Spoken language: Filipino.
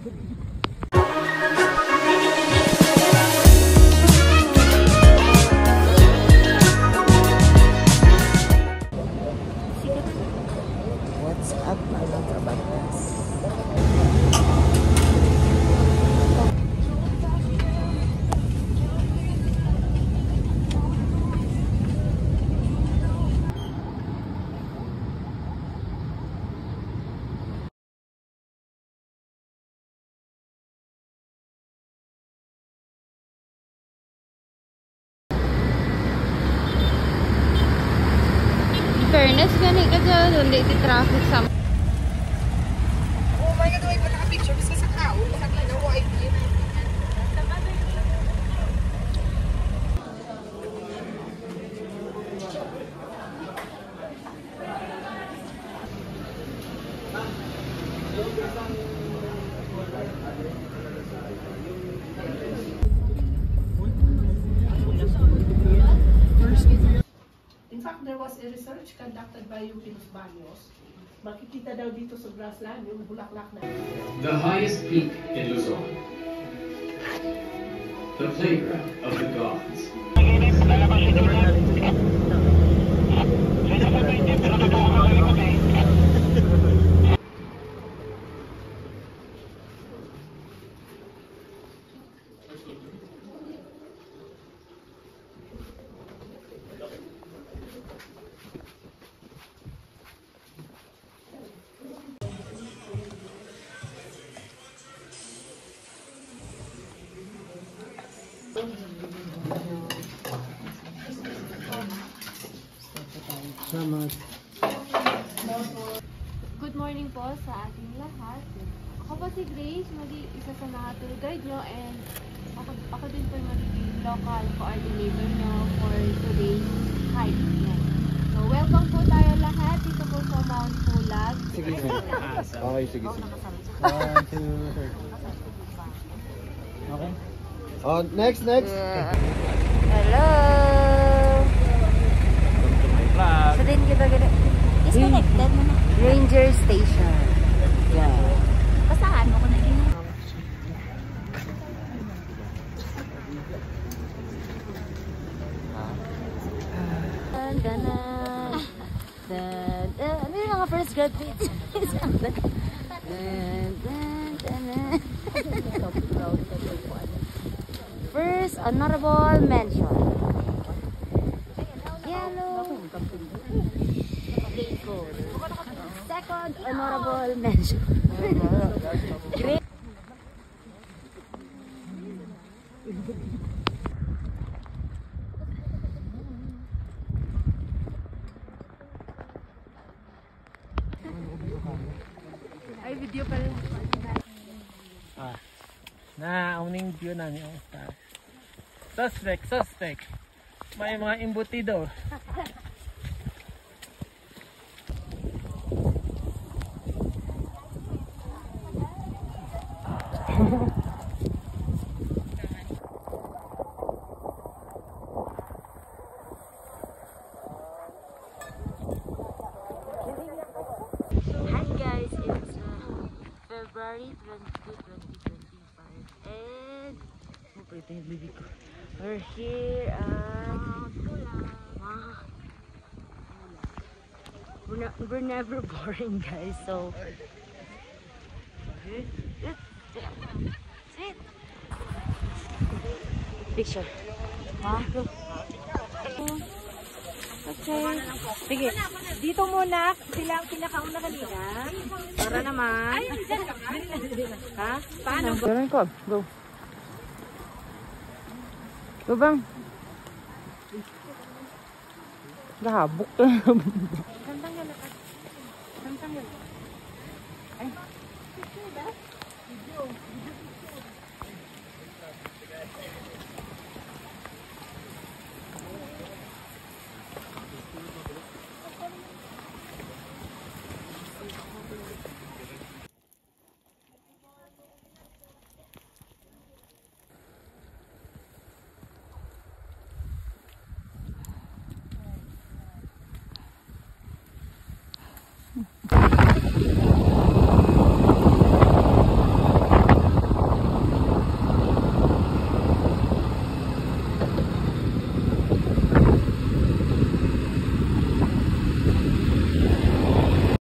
What's up mga kabatas? Fairness gani ka dyan, hindi di traffic sa... Oh my God, wait, naka-picture bisa sa tao. Sabi na, why? In fact, there was a research conducted by UP Los Baños. Makikita daw dito sa grassland yung bulaklak na. The highest peak in Luzon. The playground of the gods. Good morning po sa ating lahat. Ako po si Grace, isa sa mga tour guide nyo, and ako din po yung magiging local coordinator nyo for today's hike. Yan. So welcome po tayo lahat dito po sa Mount Pulag. Sige, sige. Okay, sige, sige. 1, 2, 3. Okay. Oh, next. Hello! So din kita gano'n. Disconnected mo na. Ranger Station. Yeah. Pasahan mo ko na yun. Ano yung mga first graduates? First honorable mention. Yellow. Second honorable mention. Great. Ay, video pa rin. Na-owning view namin ang star. Suspect. May mga embutido. Hi guys, it's February 22, 2025 and we're here we're never boring guys, so sit. Picture. Okay. Sige. Dito muna sila ang pinakauna kanina. Para naman. Ha? Paano? Ganun ko. Go. Go bang. Gahabok ka. Kantang yan. Ay. Video.